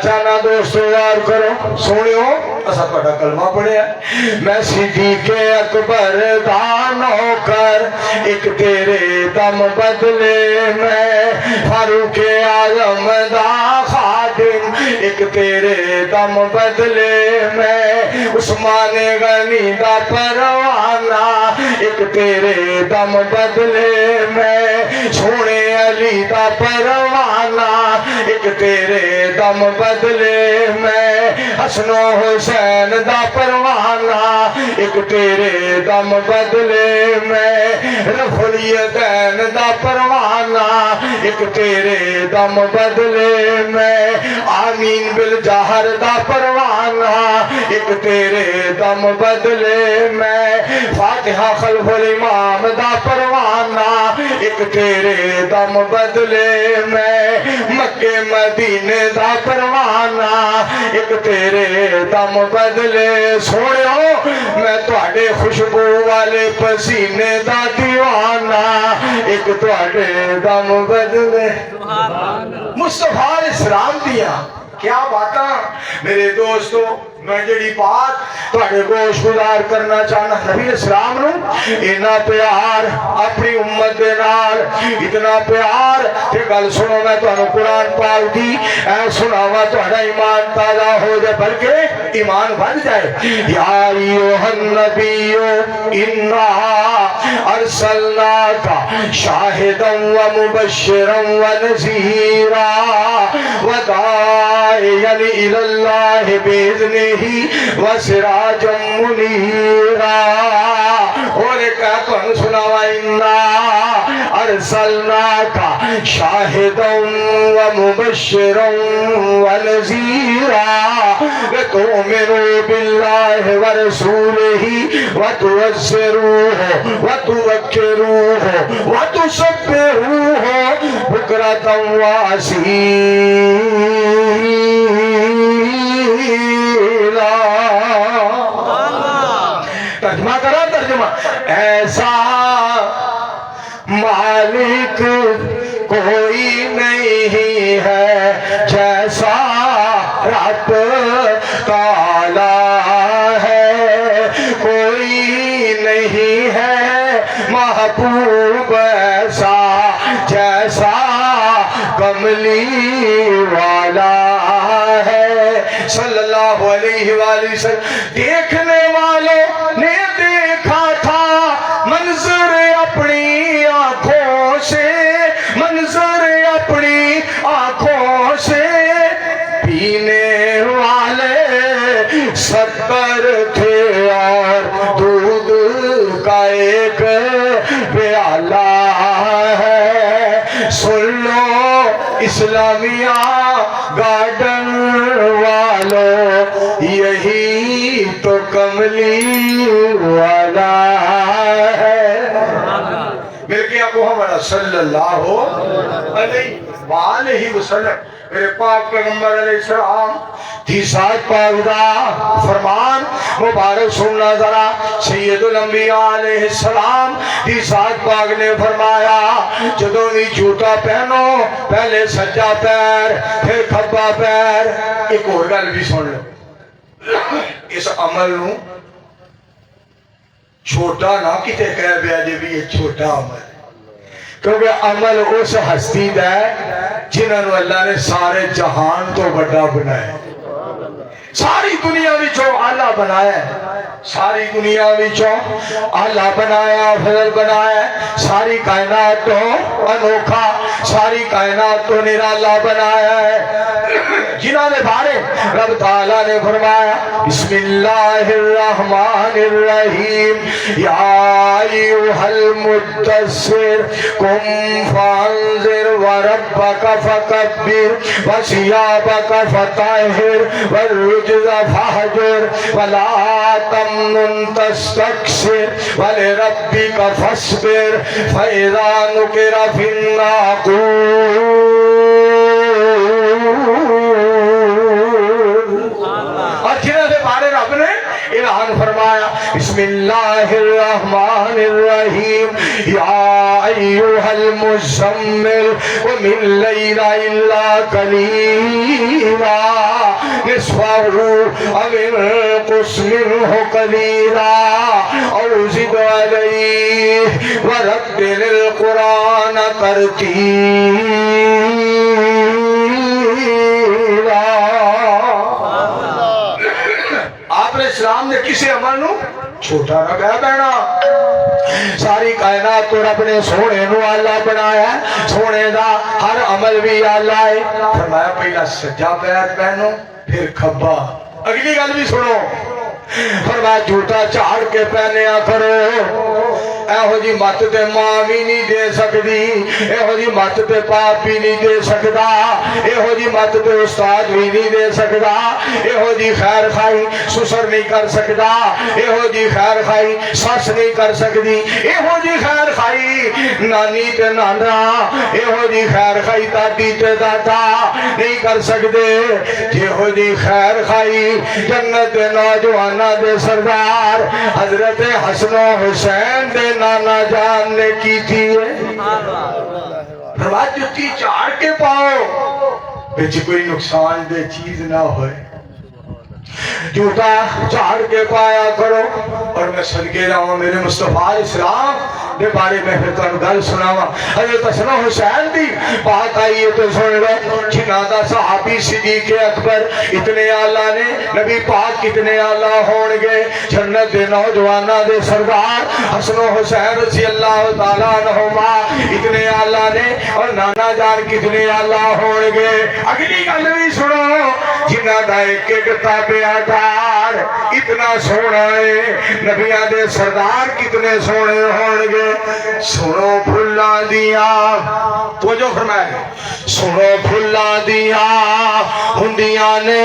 چاہنا دوستو یار کرو سنیو اسا پڑھا کلمہ پڑھے ہیں میں صدیق اکبر دا نوکر ایک تیرے دم بدلے میں فاروق اعظم دا خادم ایک تیرے دم بدلے میں عثمان غنی دا پروانہ ایک تیرے دم بدلے میں سونے علی دا پروانہ ایک تیرے دم بدلے میں حسن و حسین دا پروانہ ایک تیرے دم بدلے میں رفع الیدین دا پروانہ ایک تیرے دم بدلے میں آمین بالجہر دا پروانہ ایک تیرے دم بدلے میں فاتحہ خلف الامام دا پروانہ ایک تیرے دم بدلے میں مکے مدینے دا پروانہ ایک تیرے دم بدلے سوڑیو میں تواڈے خوشبو والے پسینے دا دیوانہ ایک تواڈے دم بدلے مصطفیٰ علیہ السلام دیا کیا باتاں میرے دوستو میں جڑی بات تواڈے گوش گزار کرنا چاہنا نبی اسلام نو اتنا پیار اپنی امت دے نال اتنا پیار کہ گل سنو میں تانوں قرآن پاک دی اے سناواں تہاڈا ایمان تازہ ہو جائے بلکہ ایمان بڑھ جائے یا ایھا النبی انا ارسلناک شاہدا ومبشرا ونذیرا وداعیا الی اللہ باذنہ وسراجا منیرا اور کہتا ہوں سناوا انا ارسلناک شاہدا ومبشرا ونذیرا لتؤمنوا باللہ ورسولہ وتعزروہ وتوقروہ وتسبحوہ بکرۃ واسیلا ترجمہ کرا ترجمہ ایسا مالک کوئی نہیں ہے جیسا رب تعالی ہے کوئی نہیں ہے محبوب ایسا جیسا کملی والا ہے صلی اللہ علیہ وآلہ وسلم دیکھنے والوں نے دیکھا تھا منظر اپنی آنکھوں سے منظر اپنی آنکھوں سے پینے والے 70 تھے اور دودھ کا ایک پیالہ ہے سن لو اسلامیہ گارڈن والوں یہی تو کملی والا ہے ملکہ ابو محمد صلی اللہ علیہ وآلہ وسلم میرے پاک پیغمبر علیہ السلام تھی ساتھ پاک دا فرمان مبارک سننا ذرا سید الانبیاء علیہ السلام تھی ساتھ پاک نے فرمایا جدوں بھی جوتا پہنو پہلے سجا پیر پھر کھبا پیر ایک اور گل بھی سن لو اس عمل نو چھوٹا نہ کتے کہہ بیا جے بھی یہ چھوٹا عمل کیونکہ عمل اس ہستی دا ہے جنہاں نو اللہ نے سارے جہان تو بڑا بنایا ساری دنیا وچوں اعلیٰ بنایا ہے ساری دنیا وچوں اعلیٰ بنایا فضل بنایا ساری کائنات تو انوکھا ساری کائنات تو نرالا بنایا ہے جنہاں نے بارے رب تعالیٰ نے فرمایا بسم اللہ الرحمن الرحیم یا ایوہ المدثر قم فانذر وربک فکبر وثیابک فطہر والرجز فہجر ولا تمنن تستکثر ولربک فاصبر فاذا نقر فی الناقور اور جنہوں سے بارے رب نے اعلان فرمایا بسم اللہ الرحمن الرحیم یا ایوہ المزمل ومن اللیل الا قلیلا نصفہ او انقص منہ قلیلا او زد علیہ ورتل القرآن ترتیلا آپ نے اسلام نے کسی عمل نو چھوٹا نہ کہا بہنا ساری کائنات تو رب نے سونے نو اللہ بنایا سونے دا ہر عمل بھی اللہ ہے فرمایا پہلا سجا پیر پہنو پھر کھبا اگلی گل بھی سنو فرمایا جوتا چاڑ کے پہنیا کرو ایہو جی مت تے ماں بھی نہیں دے سکتی ایہو جی مت تے باپ بھی نہیں دے سکتا ایہو جی مت تے استاد بھی نہیں دے سکتا ایہو جی خیر خائی سسر نہیں کر سکتا ایہو جی خیر خائی سس نہیں کر سکتی ایہو جی خیر خائی نانی تے نانا یہو جی خیر خائی دادی تے دادا نہیں کر سکتے یہو جی خیر خائی جنت دے نوجوانہ دے سردار حضرت حسن و حسین دے نانا جان نے کی تھی فرمایا جتی چاڑ کے پاؤ بچ کوئی نقصان دے چیز نہ ہوئے جوتا چاڑ کے پایا کرو اور میں صدقے رہا ہوں میرے مصطفیٰ اسلام دے بارے میں پھر تو گل سناوا حضرت حسن و حسین دی بات آئی ہے تو سن لو جنہ دا صحابی صدیق اکبر اتنے آلہ نے نبی پاک کتنے آلہ ہون گے جنت دے نوجوانہ دے سردار حسن و حسین رضی اللہ تعالیٰ عنہما اتنے آلہ نے اور نانا جان کتنے آلہ ہون گے اگلی گل بھی سنو جنہ دا ایک ایک تابعدار اتنا سونا ہے نبیاں دے سردار کتنے سونے ہون گے سنو پھلا دیا تو جو فرمائے سنو پھلا دیا ہندیاں نے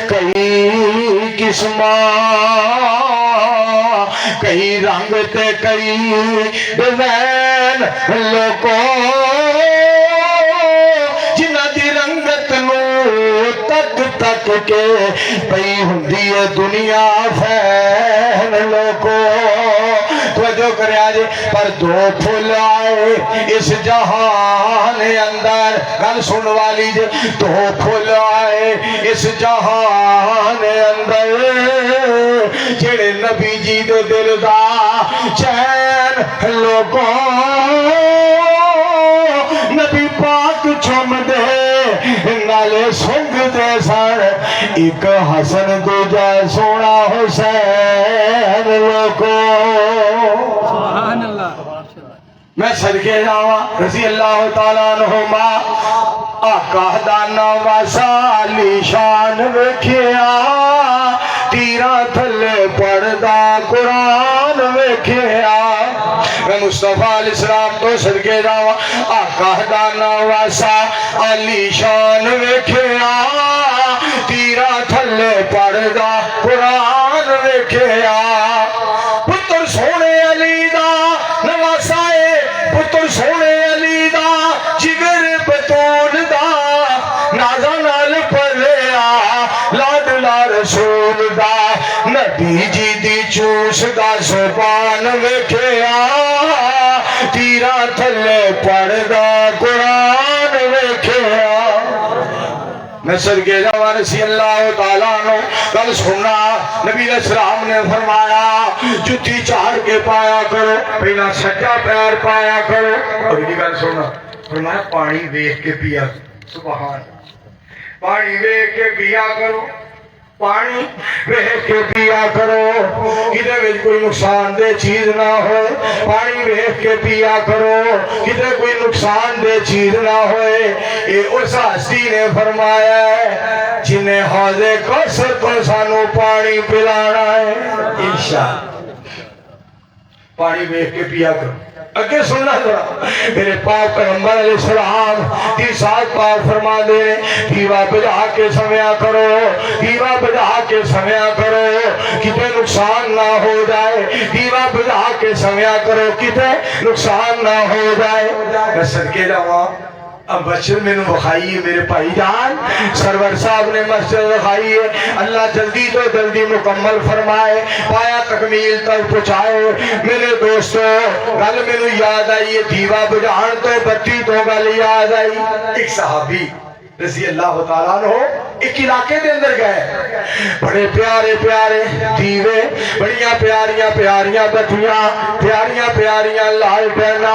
کئی قسمہ کئی رنگ تے کئی ڈیزائن لوگوں جنہ دی رنگت نو تک تک کے پئی ہندی دنیا فین لوگوں توجہ کرے آجے پر دو پھول آئے اس جہان اندر گل سن والی جے دو پھول آئے اس جہان اندر جڑے نبی جی دے دل دا چین لوگوں نبی پاک چھم دے نالے سنگ دے سر ایک حسن دوجہ سونا حسین لوگوں سبحان اللہ میں صدقے جاواں رضی اللہ تعالیٰ عنہما آقا دا نواسا علی شان ویکھیا تیرا تھلے پڑھدا قرآن ویکھیا میں مصطفیٰ علیہ السلام تو صدقے جاواں آقا دا نواسا علی شان ویکھیا تیرا تھلے پڑھدا قرآن ویکھیا پتر سونے علی دا نواسا پتر سونے علی دا جگر بطول دا نازا نال پلیا لاڈلا رسول دا نبی جی دی چوس دا زبان ویکھیا تیرا تھلے پڑھدا قرآن ویکھیا میں صدقے جاواں رضی اللہ تعالیٰ عنہ گل سننا نبی علیہ السلام نے فرمایا جتی چاڑ کے پایا کرو پہلا سجا پیر پایا کرو اور یہ گل سننا فرمایا پانی ویکھ کے پیا سبحان پانی ویکھ کے پیا کرو پانی ویکھ کے پیا کرو کدے وچ کوئی نقصان دہ چیز نہ ہو پانی ویکھ کے پیا کرو کدے کوئی نقصان دہ چیز نہ ہوئے یہ اس ہستی نے فرمایا ہے جنہیں حوض کوثر تو سانو پانی پلانا ہے انشاءاللہ پانی ویکھ کے پیا کرو اگے سننا ذرا میرے پاک پیغمبر علیہ السلام دی ساتھ پاک فرما دے دیوا بجھا کے سمیا کرو دیوا بجھا کے سمیا کرو کتے نقصان نہ ہو جائے دیوا بجھا کے سمیا کرو کتے نقصان نہ ہو جائے میں صدقے جاواں اب بچر میں نے بخائی ہے میرے بھائی جان سرور صاحب نے مسجد بخائی ہے اللہ جلدی تو جلدی مکمل فرمائے پایا تکمیل تک پہنچائے میرے دوستو گل میں نے یاد آئی ہے دیوا بجھان تو بتی تو گل یاد آئی ایک صحابی رضی اللہ تعالیٰ عنہ ایک علاقے دے اندر گئے بڑے پیارے پیارے دیوے بڑیاں پیاریاں پیاریاں بتیاں پیاریاں پیاریاں لالٹینا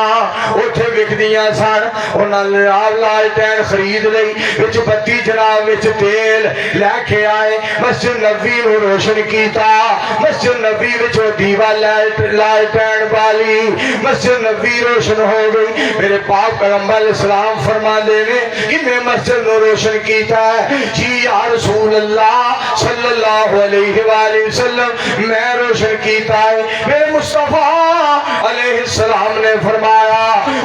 اتھے وکدیاں سن انہاں لالٹین خرید لئی وچ بتی جناب وچ تیل لے کے آئے مسجد نبی نو روشن کیتا مسجد نبی وچ دیوا لالٹین بالی مسجد نبی روشن ہو گئی میرے پاک پیغمبر علیہ السلام فرما دے کہ میں مسجد روشن کیتا ہے جی یا رسول اللہ صلی اللہ علیہ وآلہ وسلم میں روشن کیتا ہے میرے مصطفیٰ علیہ السلام نے فرمایا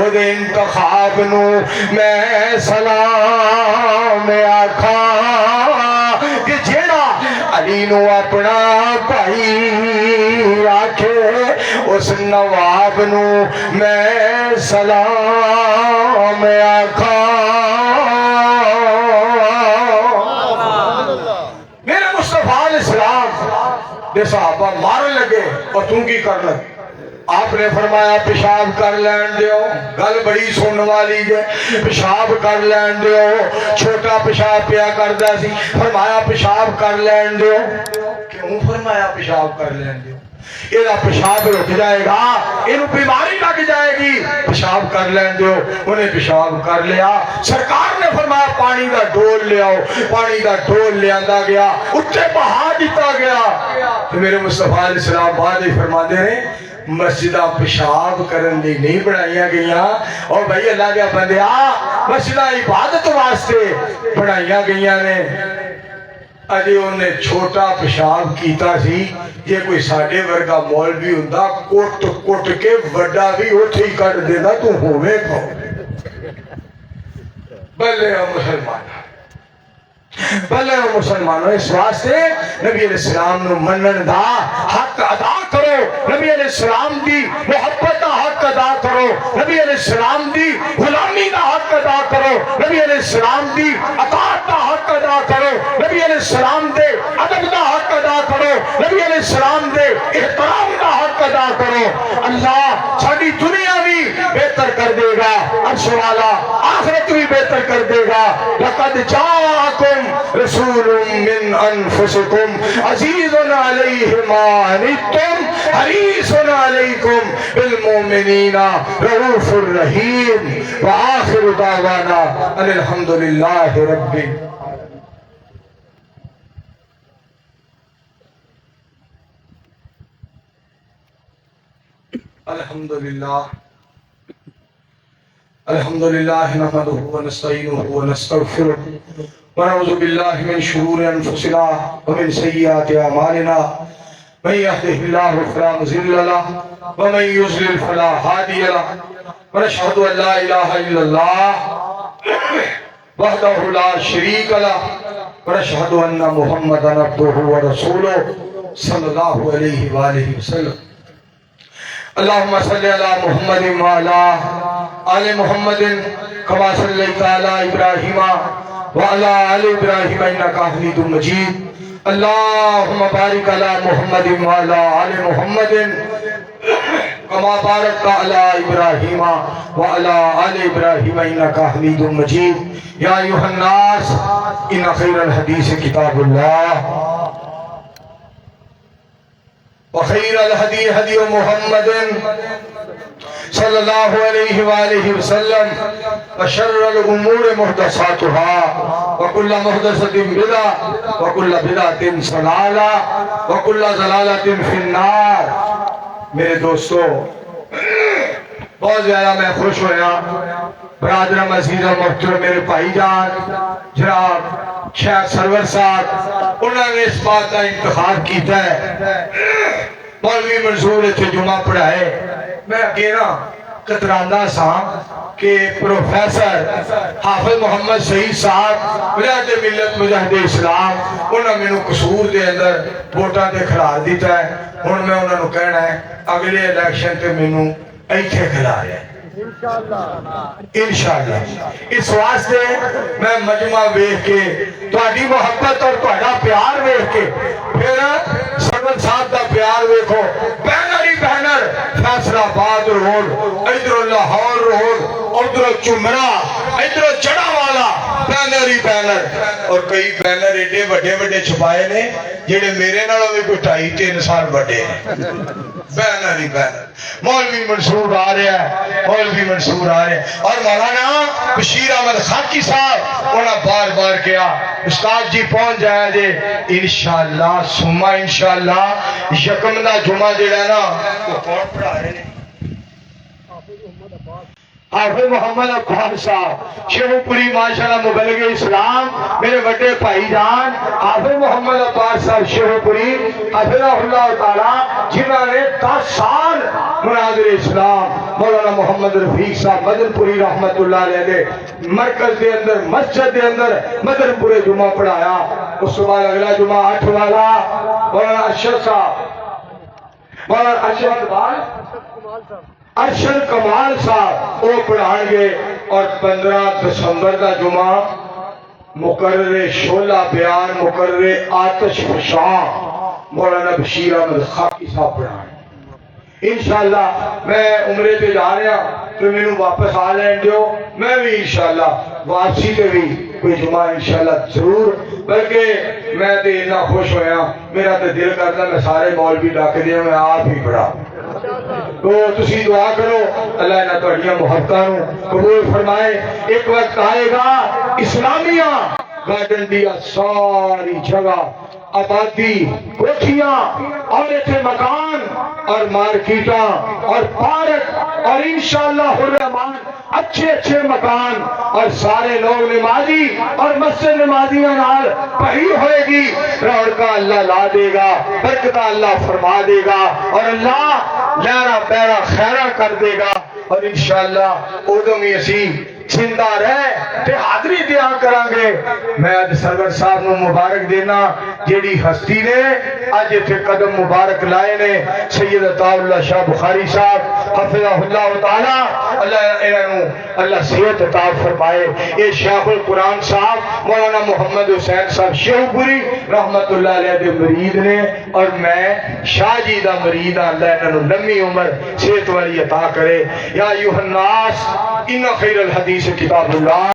او دے انتخاب نو میں سلام آکھا کہ جیڑا علی نو اپنا بھائی آکھے اس نواب نو میں سلام آکھا میرے مصطفیٰ علیہ السلام دے صحابہ مارن لگے اور تم کی کر لگ آپ نے فرمایا پیشاب کر لین دیو گل بڑی سنن والی ہے پیشاب کر لین دیو چھوٹا پیشاب پیا کردا سی فرمایا پیشاب کر لین دیو کیوں فرمایا پیشاب کر لین دیو یہ پیشاب رک جائے گا یہ بیماری لگ جائے گی پیشاب کر لین دیو انہیں پیشاب کر لیا سرکار نے فرمایا پانی دا ڈول لے آؤ پانی دا ڈول لے آندا گیا اتنے بہا دیتا گیا تو میرے مصطفیٰ علیہ السلام بعد ہی فرماتے ہیں مسجدہ پیشاب کرن دی نہیں بنائیاں گئیاں اور بھائی اللہ کے بندیا مسجدہ عبادت واسطے بنائیاں گئیاں نے اجے انہیں چھوٹا پیشاب کیتا سی یہ کوئی ساڑھے ورگا مولوی ہوندا کوٹ کوٹ کے وڈا بھی اٹھے ہی کر دینا تو ہوئے کو بلے مسلمانوں اس واسطے نبی علیہ السلام نو منن دا حق ادا کرو نبی علیہ السلام دی محبت دا حق ادا کرو نبی علیہ السلام دی غلامی دا حق ادا کرو نبی علیہ السلام دی اطاعت دا حق ادا کرو نبی علیہ السلام دے ادب دا حق ادا کرو نبی علیہ السلام دے احترام دا حق ادا کرو اللہ ساری دنیا بھی بہتر کر دے گا عرش والا آخرت بھی بہتر کر دے گا لقد جاءکم رسول من انفسکم عزیز علیہ ما عنتم حریص علیکم بالمؤمنین رؤوف الرحیم وآخر دعوانا ان الحمدللہ رب الحمدللہ نحمده ونستعينه ونستغفره ونعوذ بالله من شرور انفسنا ومن سيئات اعمالنا من يهده الله فلا مضل له ومن يضلل فلا هادي له ونشهد ان لا اله الا الله وحده لا شريك له ونشهد ان محمدا عبده ورسوله صلى الله عليه واله وسلم اللهم صل على محمد وعلى آل محمد كما صليت على إبراهيم وعلى آل إبراهيم إنك حميد مجيد اللهم بارك على محمد وعلى آل محمد كما باركت على إبراهيم وعلى آل إبراهيم إنك حميد مجيد يا أيها الناس إن خير الحديث كتاب الله وخير الهدي هدي محمد صلى الله عليه وآله وسلم وشر الأمور محدثاتها وكل محدثة بدعة وكل بدعة ضلالة وكل ضلالة في النار میرے دوستو بہت زیادہ میں خوش ہویا برادرم عزیز و محترم میرے بھائی جان جناب شیخ سرور صاحب انہوں نے اس بات کا انتخاب کیتا ہے مولوی منصور اتھے جمعہ پڑھائے میں اگے نا کتراندہ سا کہ پروفیسر حافظ محمد سعید صاحب مجاہد ملت مجاہد اسلام انہوں نے میں قصور دے اندر ووٹاں دے کھلار دیتا ہے انہوں میں انہوں نے کہنا ہے اگلے الیکشن تے میں نو ایتھے کھلار ہے انشاءاللہ اس واسطے میں مجمع ویکھ کے تہاڈی محبت اور تہاڈا پیار ویکھ کے پھر سرور صاحب دا پیار ویکھو بینر ہی بینر فیصل آباد روڈ ادھر لاہور روڈ ادھر چمرا ادھر چڑا والا بینر ہی بینر اور کئی بینر ایڈے بڑے بڑے چھپائے نے جڑے میرے نالوں بھی کوئی 2.5-3 سال بڑے ہیں بینر ہی بینر مولوی منصور آ رہا ہے مولوی منصور آ رہے ہیں اور مولانا بشیر احمد خاکی صاحب انہوں بار بار کیا استاد جی پہنچ جائے جے انشاءاللہ سمہ انشاءاللہ یکم دا جمعہ جڑا نا وہ کون پڑھا رہے ہیں حافظ محمد عباس صاحب شیخو پوری ماشاءاللہ مبلغ اسلام میرے بڑے بھائی جان حافظ محمد عباس صاحب شیخو پوری حفظہ اللہ تعالی جنہوں نے 10 سال مناظر اسلام مولانا محمد رفیق صاحب مدن پوری رحمت اللہ علیہ دے مرکز دے اندر مسجد دے اندر مدن پورے جمعہ پڑھایا. اس کے بعد اگلا جمعہ 8 والا مولانا ارشد صاحب مولانا ارشد کمال صاحب وہ پڑھائیں گے. اور 15 دسمبر کا جمعہ مقرر شعلہ بیان مقرر آتش فشاں مولانا بشیر احمد خاکی صاحب پڑھائیں. انشاءاللہ میں عمرے پہ جا رہا تو میں واپس آ لین دیو. میں بھی انشاءاللہ واپسی پہ بھی کوئی جمعہ انشاءاللہ ضرور. بلکہ میں تو اتنا خوش ہویا میرا تو دل کرتا میں سارے مولوی ڈاک دیا میں آپ ہی پڑھا. تو تسی دعا کرو اللہ نے تہاڈیاں محبتاں نو قبول فرمائے. ایک وقت آئے گا اسلامیہ گارڈن دیا ساری جگہ آبادی کوٹھیاں اور ایتھے مکان اور مارکیٹاں اور پارک اور انشاءاللہ الرحمن اچھے مکان اور سارے لوگ نمازی اور مسجد نمازیاں نال بھری ہوئے گی. رونقاں اللہ لا دے گا برکتاں اللہ فرما دے گا اور اللہ لہرا پیرا خیرہ کر دے گا. اور انشاءاللہ ادو بھی اسی زندہ رہ تے حاضری دیا کریں گے. میں اج سرور صاحب نو مبارک دینا جیڑی ہستی نے اج ایتھے قدم مبارک لائے نے سید عطا اللہ شاہ بخاری صاحب حفظہ اللہ تعالی اللہ انہاں نو اللہ صحت عطا فرمائے. اے شیخ القرآن صاحب مولانا محمد حسین صاحب شیخو پوری رحمت اللہ علیہ دے مرید نے اور میں شاہ جی دا مرید ہاں. اللہ انہاں نو لمبی عمر صحت والی عطا کرے. یا ایھا الناس ان خیر الحدیث کتاب اللہ